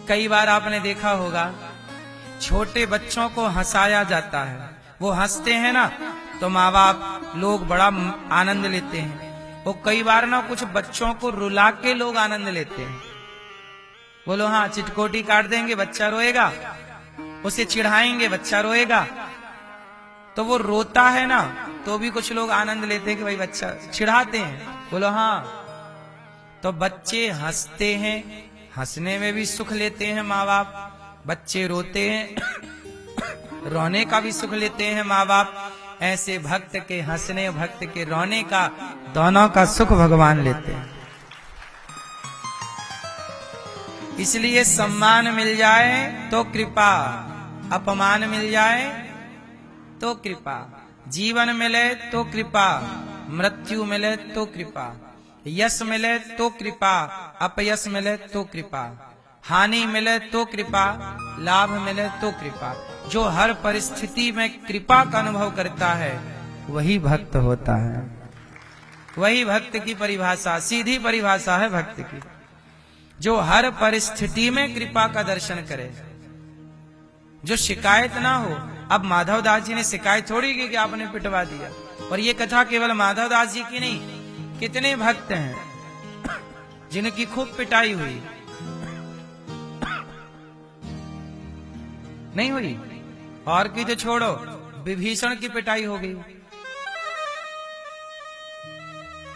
कई बार आपने देखा होगा छोटे बच्चों को हंसाया जाता है, वो हंसते हैं ना तो माँ बाप लोग बड़ा आनंद लेते हैं। वो कई बार ना कुछ बच्चों को रुला के लोग आनंद लेते हैं। बोलो हाँ, चिटकोटी काट देंगे बच्चा रोएगा, उसे चिढ़ाएंगे बच्चा रोएगा, तो वो रोता है ना तो भी कुछ लोग आनंद लेते हैं कि भाई बच्चा, चिढ़ाते हैं। बोलो हाँ। तो बच्चे हंसते हैं, हंसने में भी सुख लेते हैं माँ बाप, बच्चे रोते हैं रोने का भी सुख लेते हैं माँ बाप। ऐसे भक्त के हंसने, भक्त के रोने का, दोनों का सुख भगवान लेते हैं। इसलिए सम्मान मिल जाए तो कृपा, अपमान मिल जाए तो कृपा, जीवन मिले तो कृपा, मृत्यु मिले तो कृपा, यश मिले तो कृपा, अपयश मिले तो कृपा, हानि मिले तो कृपा, लाभ मिले तो कृपा। जो हर परिस्थिति में कृपा का अनुभव करता है वही भक्त होता है। वही भक्त की परिभाषा, सीधी परिभाषा है भक्त की, जो हर परिस्थिति में कृपा का दर्शन करे, जो शिकायत ना हो। अब माधव दास जी ने शिकायत थोड़ी की कि आपने पिटवा दिया। और ये कथा केवल माधव दास जी की नहीं, कितने भक्त हैं जिनकी खूब पिटाई हुई, नहीं हुई। और की तो छोड़ो, विभीषण की पिटाई हो गई।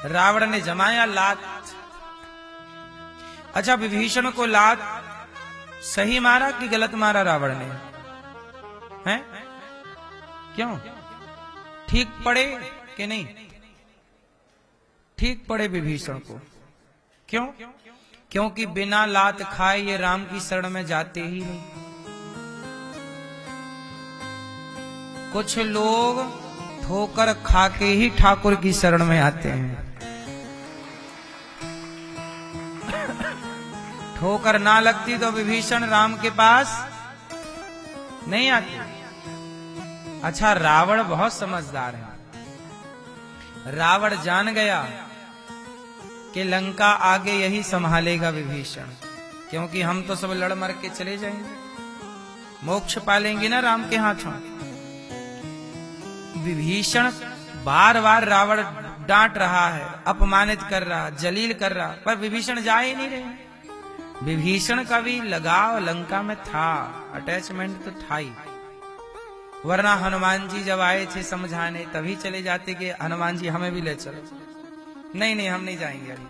रावण ने जमाया लात। अच्छा, विभीषण को लात सही मारा कि गलत मारा रावण ने? हैं? क्यों? ठीक पड़े कि नहीं? ठीक पड़े विभीषण को। क्यों? क्योंकि बिना लात खाए ये राम की शरण में जाते ही नहीं। कुछ लोग ठोकर खा के ही ठाकुर की शरण में आते हैं। ठोकर ना लगती तो विभीषण राम के पास नहीं आते। अच्छा, रावण बहुत समझदार है। रावण जान गया कि लंका आगे यही संभालेगा विभीषण, क्योंकि हम तो सब लड़ मर के चले जाएंगे, मोक्ष पालेंगे ना राम के हाथों। विभीषण बार बार रावण डांट रहा है, अपमानित कर रहा, जलील कर रहा, पर विभीषण जा ही नहीं रहे। विभीषण का भी लगाव लंका में था, अटैचमेंट तो था ही, वरना हनुमान जी जब आए थे समझाने तभी चले जाते कि हनुमान जी हमें भी ले चलो। नहीं नहीं, हम नहीं जाएंगे अभी,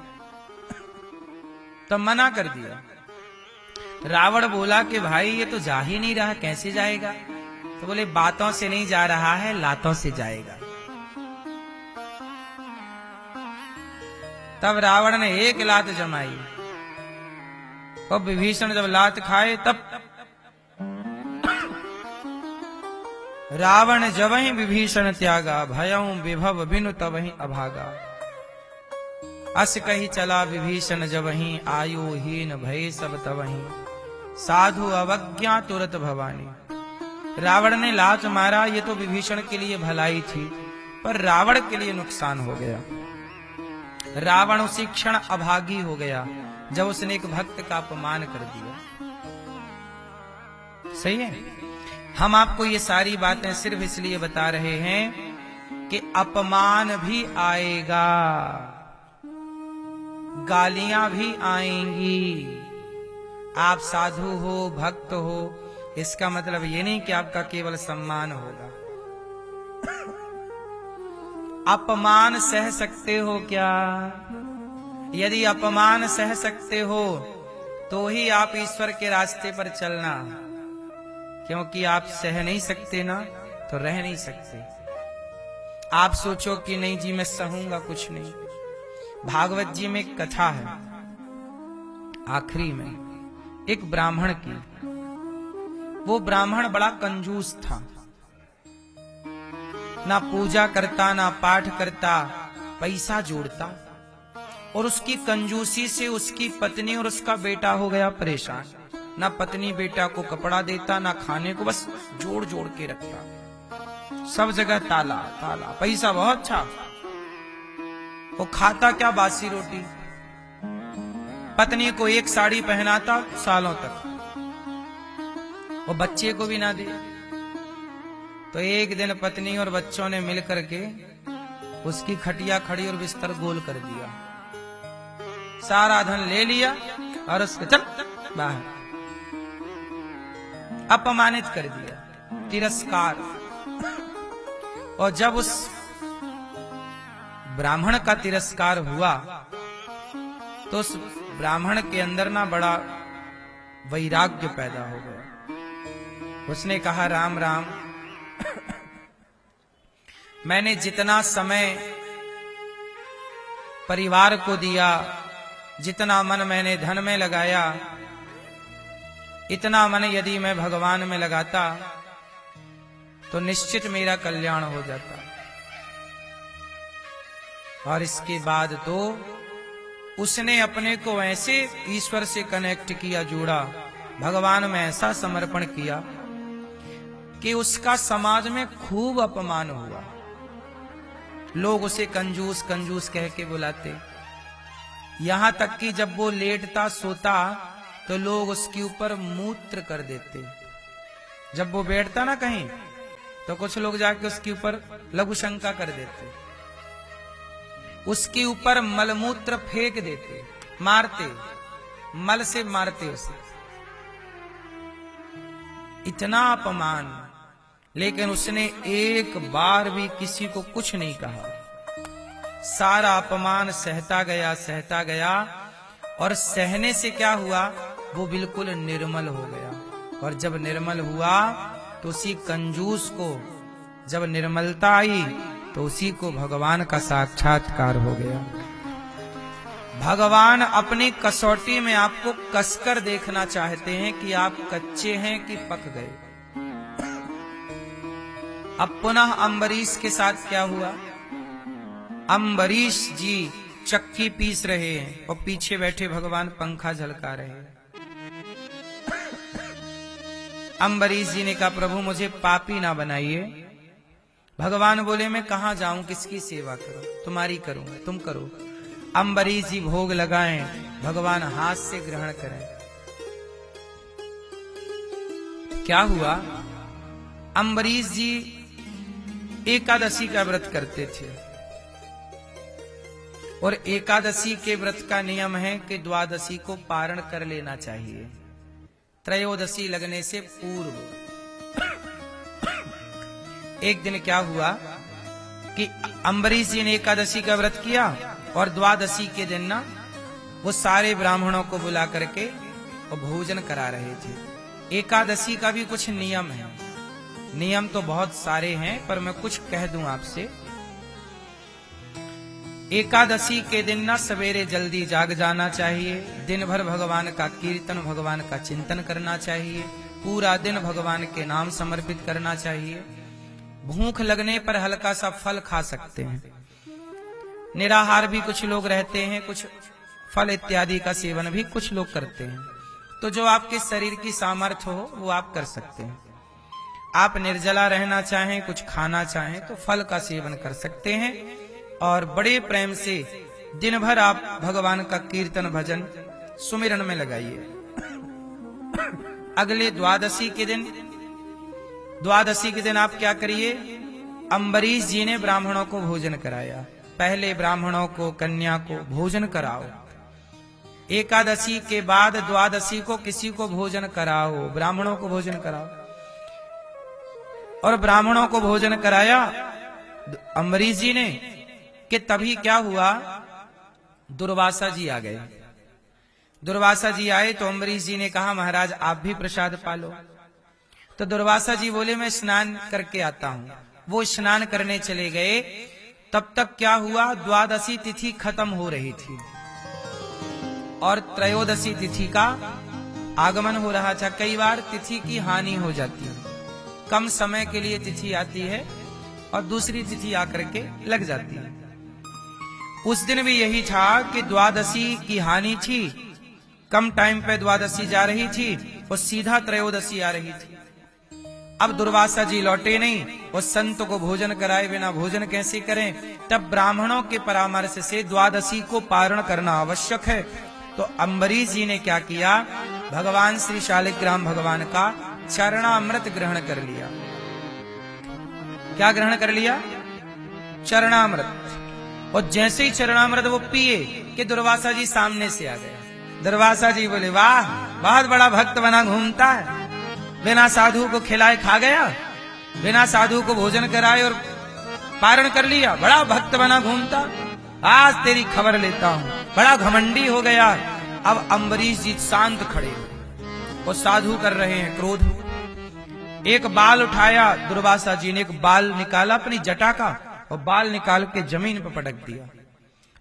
तो मना कर दिया। रावण बोला कि भाई ये तो जा ही नहीं रहा, कैसे जाएगा? तो बोले बातों से नहीं जा रहा है, लातों से जाएगा। तब रावण ने एक लात जमाई, और विभीषण जब लात खाए तब रावण जब ही विभीषण त्यागा, भयऊ विभव बिनु तब ही अभागा। अस कही चला विभीषण जब ही, आयु हीन भय सब तब ही, साधु अवज्ञा तुरत भवानी। रावण ने लात मारा, ये तो विभीषण के लिए भलाई थी, पर रावण के लिए नुकसान हो गया। रावण उसी क्षण अभागी हो गया जब उसने एक भक्त का अपमान कर दिया। सही है? हम आपको ये सारी बातें सिर्फ इसलिए बता रहे हैं कि अपमान भी आएगा, गालियां भी आएंगी। आप साधु हो, भक्त हो, इसका मतलब ये नहीं कि आपका केवल सम्मान होगा। अपमान सह सकते हो क्या? यदि अपमान सह सकते हो तो ही आप ईश्वर के रास्ते पर चलना, क्योंकि आप सह नहीं सकते ना तो रह नहीं सकते। आप सोचो कि नहीं जी मैं सहूंगा कुछ नहीं। भागवत जी में एक कथा है, आखिरी में एक ब्राह्मण की। वो ब्राह्मण बड़ा कंजूस था, ना पूजा करता ना पाठ करता, पैसा जोड़ता, और उसकी कंजूसी से उसकी पत्नी और उसका बेटा हो गया परेशान। ना पत्नी बेटा को कपड़ा देता, ना खाने को, बस जोड़ जोड़ के रखता, सब जगह ताला ताला, पैसा बहुत था। वो खाता क्या? बासी रोटी। पत्नी को एक साड़ी पहनाता सालों तक, वो बच्चे को भी ना दे। तो एक दिन पत्नी और बच्चों ने मिलकर के उसकी खटिया खड़ी और बिस्तर गोल कर दिया, सारा धन ले लिया और उसके चल बाहर, अपमानित कर दिया, तिरस्कार। और जब उस ब्राह्मण का तिरस्कार हुआ तो उस ब्राह्मण के अंदर ना बड़ा वैराग्य पैदा हो गया। उसने कहा, राम राम, मैंने जितना समय परिवार को दिया, जितना मन मैंने धन में लगाया, इतना मन यदि मैं भगवान में लगाता तो निश्चित मेरा कल्याण हो जाता। और इसके बाद तो उसने अपने को ऐसे ईश्वर से कनेक्ट किया, जोड़ा, भगवान में ऐसा समर्पण किया कि उसका समाज में खूब अपमान हुआ। लोग उसे कंजूस कंजूस कह के बुलाते, यहां तक कि जब वो लेटता सोता तो लोग उसके ऊपर मूत्र कर देते। जब वो बैठता ना कहीं तो कुछ लोग जाके उसके ऊपर लघु शंका कर देते, उसके ऊपर मलमूत्र फेंक देते, मारते, मल से मारते उसे। इतना अपमान, लेकिन उसने एक बार भी किसी को कुछ नहीं कहा। सारा अपमान सहता गया और सहने से क्या हुआ, वो बिल्कुल निर्मल हो गया। और जब निर्मल हुआ तो उसी कंजूस को जब निर्मलता आई तो उसी को भगवान का साक्षात्कार हो गया। भगवान अपनी कसौटी में आपको कसकर देखना चाहते हैं कि आप कच्चे हैं कि पक गए। अब पुनः अम्बरीश के साथ क्या हुआ, अम्बरीश जी चक्की पीस रहे हैं और पीछे बैठे भगवान पंखा झलका रहे हैं। अम्बरीश जी ने कहा, प्रभु मुझे पापी ना बनाइए। भगवान बोले, मैं कहां जाऊं, किसकी सेवा करूं, तुम्हारी करूंगा, तुम करो। अम्बरीश जी भोग लगाएं, भगवान हाथ से ग्रहण करें। क्या हुआ, अम्बरीश जी एकादशी का व्रत करते थे और एकादशी के व्रत का नियम है कि द्वादशी को पारण कर लेना चाहिए, त्रयोदशी लगने से पूर्व। एक दिन क्या हुआ कि अम्बरीश जी ने एकादशी का व्रत किया और द्वादशी के दिन ना वो सारे ब्राह्मणों को बुला करके और भोजन करा रहे थे। एकादशी का भी कुछ नियम है, नियम तो बहुत सारे हैं पर मैं कुछ कह दूं आपसे। एकादशी के दिन ना सवेरे जल्दी जाग जाना चाहिए, दिन भर भगवान का कीर्तन, भगवान का चिंतन करना चाहिए, पूरा दिन भगवान के नाम समर्पित करना चाहिए। भूख लगने पर हल्का सा फल खा सकते हैं, निराहार भी कुछ लोग रहते हैं, कुछ फल इत्यादि का सेवन भी कुछ लोग करते हैं। तो जो आपके शरीर की सामर्थ्य हो वो आप कर सकते हैं। आप निर्जला रहना चाहें, कुछ खाना चाहें तो फल का सेवन कर सकते हैं और बड़े प्रेम से दिन भर आप भगवान का कीर्तन भजन सुमिरन में लगाइए। अगले द्वादशी के दिन आप क्या करिए, अम्बरीश जी ने ब्राह्मणों को भोजन कराया। पहले ब्राह्मणों को, कन्या को भोजन कराओ, एकादशी के बाद द्वादशी को किसी को भोजन कराओ, ब्राह्मणों को भोजन कराओ। और ब्राह्मणों को भोजन कराया अम्बरीश जी ने कि तभी क्या हुआ, दुर्वासा जी आ गए। दुर्वासा जी आए तो अम्बरीश जी ने कहा, महाराज आप भी प्रसाद पालो। तो दुर्वासा जी बोले, मैं स्नान करके आता हूं। वो स्नान करने चले गए। तब तक क्या हुआ, द्वादशी तिथि खत्म हो रही थी और त्रयोदशी तिथि का आगमन हो रहा था। कई बार तिथि की हानि हो जाती है, कम समय के लिए तिथि आती है और दूसरी तिथि आकर के लग जाती है। उस दिन भी यही था कि द्वादशी की हानि थी, कम टाइम पे द्वादशी जा रही थी और सीधा त्रयोदशी आ रही थी। अब दुर्वासा जी लौटे नहीं और संत को भोजन कराए बिना भोजन कैसे करें। तब ब्राह्मणों के परामर्श से द्वादशी को पारण करना आवश्यक है, तो अम्बरीश जी ने क्या किया, भगवान श्री शालिग्राम भगवान का चरणामृत ग्रहण कर लिया। क्या ग्रहण कर लिया? चरणामृत। और जैसे ही चरणामृत वो पिए कि दुर्वासा जी सामने से आ गए। दुर्वासा जी बोले, वाह, बहुत बड़ा भक्त बना घूमता है, बिना साधु को खिलाए खा गया, बिना साधु को भोजन कराए और पारण कर लिया, बड़ा भक्त बना घूमता, आज तेरी खबर लेता हूं, बड़ा घमंडी हो गया। अब अम्बरीश जी शांत खड़े, वो साधु कर रहे हैं क्रोध। एक बाल उठाया दुर्वासा जी ने, एक बाल निकाला अपनी जटा का और बाल निकाल के जमीन पर पटक दिया,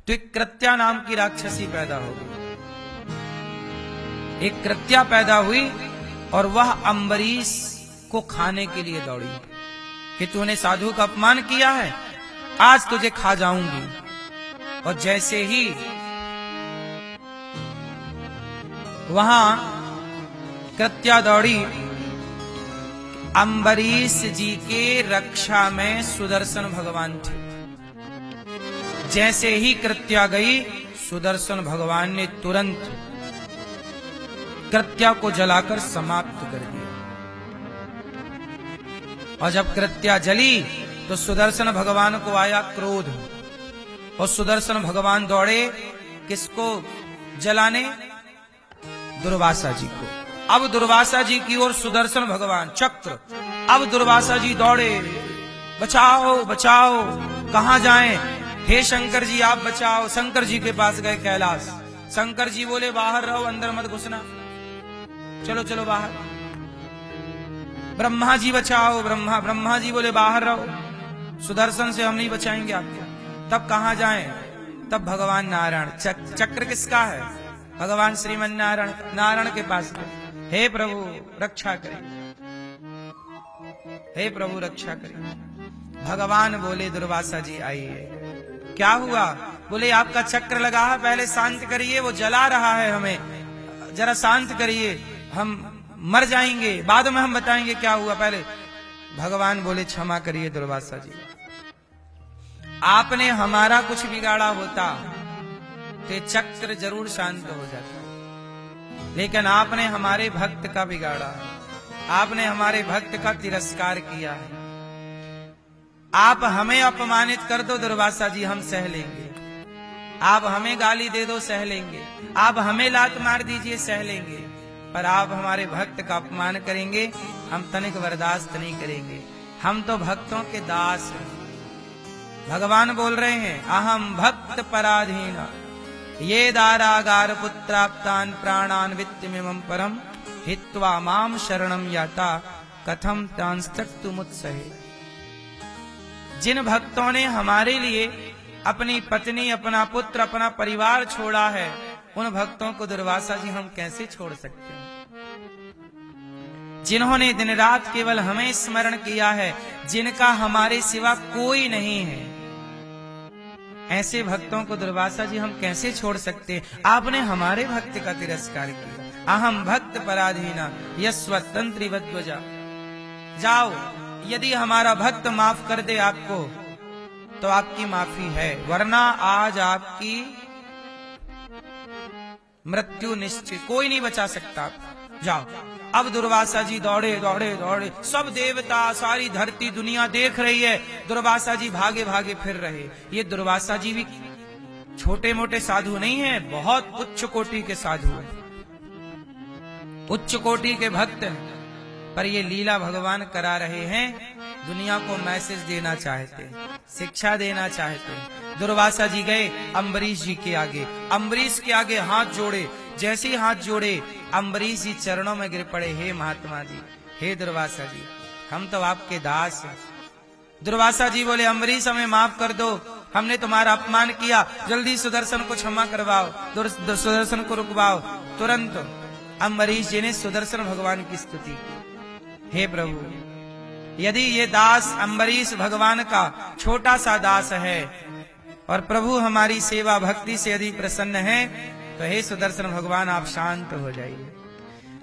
तो एक कृत्या नाम की राक्षसी पैदा हो गई। एक कृत्या पैदा हुई और वह अम्बरीश को खाने के लिए दौड़ी कि तूने साधु का अपमान किया है, आज तुझे खा जाऊंगी। और जैसे ही वहां कृत्या दौड़ी, अम्बरीश जी के रक्षा में सुदर्शन भगवान थे। जैसे ही कृत्या गई, सुदर्शन भगवान ने तुरंत कृत्या को जलाकर समाप्त कर दिया। और जब कृत्या जली तो सुदर्शन भगवान को आया क्रोध, और सुदर्शन भगवान दौड़े किसको जलाने? दुर्वासा जी को। अब दुर्वासा जी की ओर सुदर्शन भगवान चक्र, अब दुर्वासा जी दौड़े, बचाओ बचाओ, कहां जाएं? हे शंकर जी आप बचाओ। शंकर जी के पास गए कैलाश। शंकर जी बोले, बाहर रहो, अंदर मत घुसना, चलो चलो बाहर। ब्रह्मा जी बचाओ, ब्रह्मा जी बोले बाहर रहो, सुदर्शन से हम नहीं बचाएंगे आपको। तब कहां जाएं? तब भगवान नारायण, चक्र किसका है? भगवान श्रीमन नारायण, नारायण के पास गए। हे प्रभु रक्षा करें, हे प्रभु रक्षा करें। भगवान बोले, दुर्वासा जी आइए। क्या हुआ? बोले, आपका चक्र लगा है, पहले शांत करिए, वो जला रहा है हमें, जरा शांत करिए, हम मर जाएंगे, बाद में हम बताएंगे क्या हुआ, पहले। भगवान बोले, क्षमा करिए दुर्वासा जी, आपने हमारा कुछ बिगाड़ा होता तो चक्र जरूर शांत हो जाता, लेकिन आपने हमारे भक्त का बिगाड़ा, आपने हमारे भक्त का तिरस्कार किया है। आप हमें अपमानित कर दो दुर्वासा जी, हम सह लेंगे। आप हमें गाली दे दो, सह लेंगे। आप हमें लात मार दीजिए, सह लेंगे। पर आप हमारे भक्त का अपमान करेंगे, हम तनिक बर्दाश्त नहीं करेंगे। हम तो भक्तों के दास हैं। भगवान बोल रहे हैं, अहम भक्त पराधीन ये दारागार पुत्राप्तान प्राणान वित्तमिमं परम हित्वा माम शरणम याता कथम तांस्तु मुत्सहे। जिन भक्तों ने हमारे लिए अपनी पत्नी, अपना पुत्र, अपना परिवार छोड़ा है, उन भक्तों को दुर्वासा जी हम कैसे छोड़ सकते हैं? जिन्होंने दिन रात केवल हमें स्मरण किया है, जिनका हमारे सिवा कोई नहीं है, ऐसे भक्तों को दुर्वासा जी हम कैसे छोड़ सकते हैं? आपने हमारे भक्त का तिरस्कार किया। अहम भक्त पराधीना यस्वतंत्री वध्वजा। जाओ, यदि हमारा भक्त माफ कर दे आपको तो आपकी माफी है, वरना आज आपकी मृत्यु निश्चित, कोई नहीं बचा सकता। जाओ। अब दुर्वासा जी दौड़े दौड़े दौड़े, सब देवता, सारी धरती दुनिया देख रही है, दुर्वासा जी भागे भागे फिर रहे। ये दुर्वासा जी भी छोटे मोटे साधु नहीं है, बहुत उच्च कोटि के साधु हैं, उच्च कोटि के भक्त हैं। पर ये लीला भगवान करा रहे हैं, दुनिया को मैसेज देना चाहते हैं, शिक्षा देना चाहते हैं। दुर्वासा जी गए अम्बरीश जी के आगे, अम्बरीश के आगे हाथ जोड़े। जैसे ही हाथ जोड़े, अम्बरीश जी चरणों में गिर पड़े। हे महात्मा जी, हे दुर्वासा जी, हम तो आपके दास हैं। दुर्वासा जी बोले, अम्बरीश हमें माफ कर दो, हमने तुम्हारा अपमान किया, जल्दी सुदर्शन को क्षमा करवाओ, सुदर्शन को रुकवाओ। तुरंत अम्बरीश जी ने सुदर्शन भगवान की स्तुति की। हे प्रभु, यदि ये दास अम्बरीश भगवान का छोटा सा दास है और प्रभु हमारी सेवा भक्ति से यदि प्रसन्न है, तो हे सुदर्शन भगवान आप शांत हो जाइए।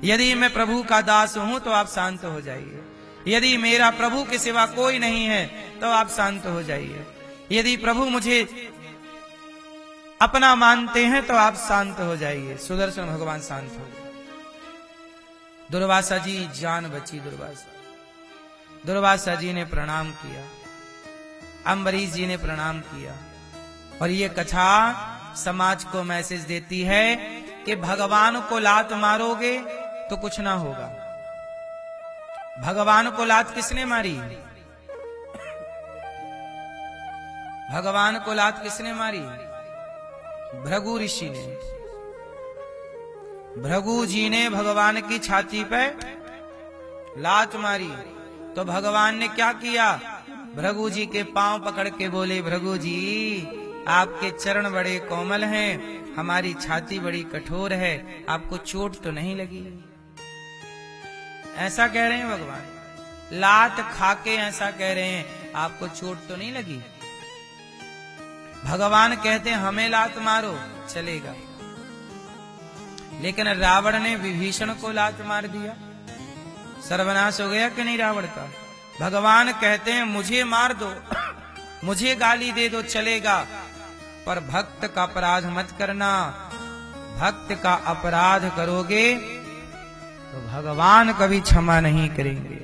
यदि मैं प्रभु का दास हूं तो आप शांत हो जाइए। यदि मेरा प्रभु के सिवा कोई नहीं है तो आप शांत हो जाइए। यदि प्रभु मुझे अपना मानते हैं तो आप शांत हो जाइए। सुदर्शन भगवान शांत हो गए। दुर्वासा जी जान बची। दुर्वासा जी ने प्रणाम किया, अम्बरीश जी ने प्रणाम किया। और ये कथा समाज को मैसेज देती है कि भगवान को लात मारोगे तो कुछ ना होगा। भगवान को लात किसने मारी? भगवान को लात किसने मारी? भृगु ऋषि ने। भृगु जी ने भगवान की छाती पे लात मारी तो भगवान ने क्या किया? भृगु जी के पांव पकड़ के बोले, भृगु जी आपके चरण बड़े कोमल हैं, हमारी छाती बड़ी कठोर है, आपको चोट तो नहीं लगी? ऐसा कह रहे हैं भगवान। लात खाके ऐसा कह रहे हैं, आपको चोट तो नहीं लगी? भगवान कहते हैं हमें लात मारो, चलेगा। लेकिन रावण ने विभीषण को लात मार दिया, सर्वनाश हो गया कि नहीं रावण का? भगवान कहते हैं मुझे मार दो, मुझे गाली दे दो, चलेगा, पर भक्त का अपराध मत करना। भक्त का अपराध करोगे तो भगवान कभी क्षमा नहीं करेंगे।